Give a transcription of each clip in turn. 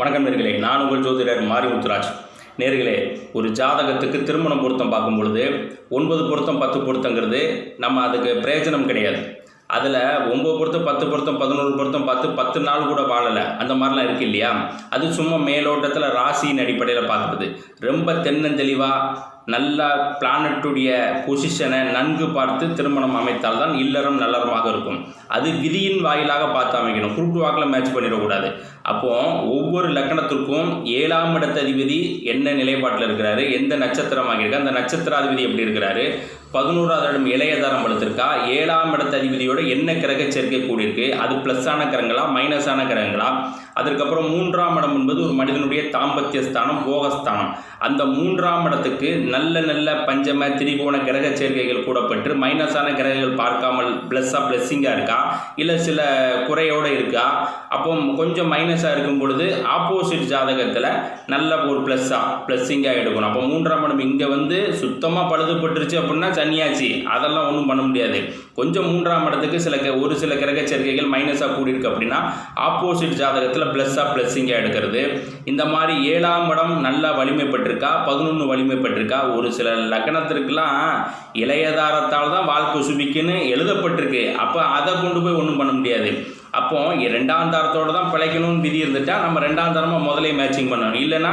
வணக்கம் நேர்களே, நான் உங்கள் ஜோதிடர் மாரிமுத்துராஜ். நேர்களே, ஒரு ஜாதகத்துக்கு திருமணம் பொருத்தம் பார்க்கும் பொழுது 9 பொருத்தம் 10 பொருத்தங்கிறது நம்ம அதுக்கு பிரயோஜனம் கிடையாது. அதில் 9 பொருத்தம் 10 பொருத்தம் 11 பொருத்தம் 10 நாள் கூட வாழலை, அந்த மாதிரிலாம் இருக்குது இல்லையா? அது சும்மா மேலோட்டத்தில் ராசியின் அடிப்படையில் பார்க்குறது. ரொம்ப தென்னந்தெளிவாக நல்ல பிளானட்டுடைய பொசிஷனை நன்கு பார்த்து திருமணம் அமைத்தால் தான் இல்லறம் நல்லறமாக இருக்கும். அது விதியின் வாயிலாக பார்த்து அமைக்கணும், குருட்டு வாக்கில் மேட்ச் பண்ணிடக்கூடாது. அப்போது ஒவ்வொரு லக்கணத்திற்கும் 7ஆம் இடத்த அதிபதி என்ன நிலைப்பாட்டில் இருக்கிறாரு, எந்த நட்சத்திரமாக இருக்கா, அந்த நட்சத்திராதிபதி எப்படி இருக்கிறாரு, 11ஆவது இடம் இளையதாரம் படுத்திருக்கா, 7ஆம் இடத்த அதிபதியோட என்ன கிரக சேர்க்கை கூடியிருக்கு, அது ப்ளஸ்ஸான கிரகங்களா மைனஸான கிரகங்களா. அதற்கப்புறம் 3ஆம் இடம் என்பது ஒரு மனிதனுடைய தாம்பத்திய ஸ்தானம், போகஸ்தானம். அந்த 3ஆம் இடத்துக்கு நல்ல பஞ்சம திரிகோண கிரக சேர்க்கைகள் கூடப்பட்டு மைனஸான கிரகங்கள் பார்க்காமல் பிளஸ்ஸிங்காக இருக்கா, இல்லை சில குறையோடு இருக்கா. அப்போ கொஞ்சம் மைனஸாக இருக்கும் பொழுது ஆப்போசிட் ஜாதகத்தில் நல்ல ஒரு ப்ளஸ்ஸிங்காக எடுக்கணும். அப்போ 3ஆம் இடம் இங்கே சுத்தமாக பழுதுபட்டுருச்சு அப்படின்னா சன்னியாச்சி, அதெல்லாம் ஒன்றும் பண்ண முடியாது. கொஞ்சம் 3ஆம் இடத்துக்கு ஒரு சில கிரக சேர்க்கைகள் மைனஸாக கூடியிருக்கு அப்படின்னா ஆப்போசிட் ஜாதகத்தில் ப்ளஸ்ஸிங்காக எடுக்கிறது. இந்த மாதிரி 7ஆம் இடம் நல்லா வலிமைப்பட்டிருக்கா, 11 வலிமைப்பட்டிருக்கா. ஒரு சில லக்னத்திற்கெல்லாம் இளையதாரத்தால் தான் வாழ்க்கை சுபிக்குன்னு எழுதப்பட்டிருக்கு. அப்போ அதை கொண்டு போய் ஒன்றும் பண்ண முடியாது. அப்போ 2ஆம் தாரத்தோடு தான் பிழைக்கணும்னு விதி இருந்துட்டால் நம்ம 2ஆம் தாரமாக முதலே மேட்சிங் பண்ணணும். இல்லைனா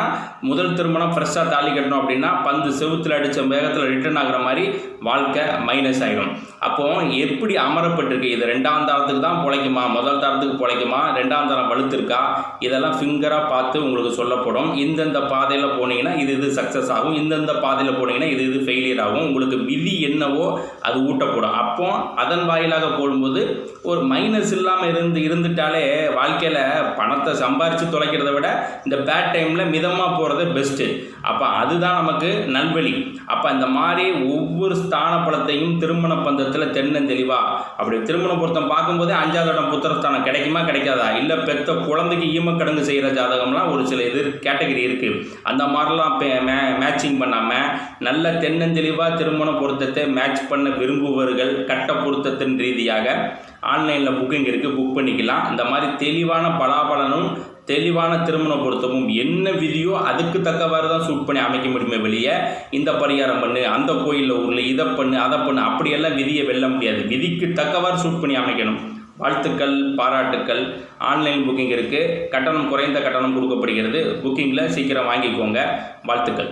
முதல் திருமணம் ஃப்ரெஷ்ஷாக தாலி கட்டணும் அப்படின்னா பந்து செவுத்தில் அடித்த வேகத்தில் ரிட்டர்ன் ஆகிற மாதிரி வாழ்க்கை மைனஸ் ஆகிடும். அப்போது எப்படி அமரப்பட்டிருக்கு, இது 2ஆம் தாரத்துக்கு தான் பிழைக்குமா, முதல் தாரத்துக்கு பிழைக்குமா, 2ஆம் தாரம் வலுத்திருக்கா, இதெல்லாம் ஃபிங்கராக பார்த்து உங்களுக்கு சொல்லப்படும். இந்தந்த பாதையில் போனீங்கன்னா இது சக்ஸஸ் ஆகும், இந்தந்த பாதையில் போனீங்கன்னா இது ஃபெயிலியர் ஆகும். உங்களுக்கு விதி என்னவோ அது ஊட்டப்படும். அப்போ அதன் வாயிலாக போடும்போது ஒரு மைனஸ் இல்லாமல் இருந்துட்டாலே வாழ்க்கையில் பணத்தை சம்பாரித்து தொலைக்கிறத விட இந்த பேட் டைமில் மிதமாக போகிறது பெஸ்ட்டு. அப்போ அதுதான் நமக்கு நல்வழி. அப்போ இந்த மாதிரி ஒவ்வொரு ஸ்தான பலத்தையும் திருமண பந்தத்தில் தென்னந்தெளிவாக அப்படி திருமண பொருத்தம் பார்க்கும்போதே 5ஆவது இடம் புத்திரஸ்தானம் கிடைக்குமா கிடைக்காதா, இல்லை பெத்த குழந்தைக்கு ஈமக்கடங்கு செய்கிற ஜாதகம்லாம் ஒரு சில கேட்டகரி இருக்குது. அந்த மாதிரிலாம் மேட்சிங் பண்ணாமல் நல்ல தென்னந்தெளிவாக திருமண பொருத்தத்தை மேட்ச் பண்ண விரும்புபவர்கள் கட்ட பொருத்தத்தின் ரீதியாக ஆன்லைனில் புக்கிங் இருக்குது, புக் பண்ணிக்கலாம். இந்த மாதிரி தெளிவான பலாபலனும் தெளிவான திருமண பொருத்தமும் என்ன விதியோ அதுக்கு தக்கவாறு தான் சூட் பண்ணி அமைக்க முடியுமே வெளியே இந்த பரிகாரம் பண்ணு, அந்த கோயிலில் ஊரில் இதை பண்ணு அதை பண்ணு அப்படியெல்லாம் விதியை வெல்ல முடியாது. விதிக்கு தக்கவாறு சூட் பண்ணி அமைக்கணும். வாழ்த்துக்கள், பாராட்டுக்கள். ஆன்லைன் புக்கிங் இருக்குது, கட்டணம் குறைந்த கட்டணம் கொடுக்கப்படுகிறது. புக்கிங்கில் சீக்கிரம் வாங்கிக்கோங்க. வாழ்த்துக்கள்.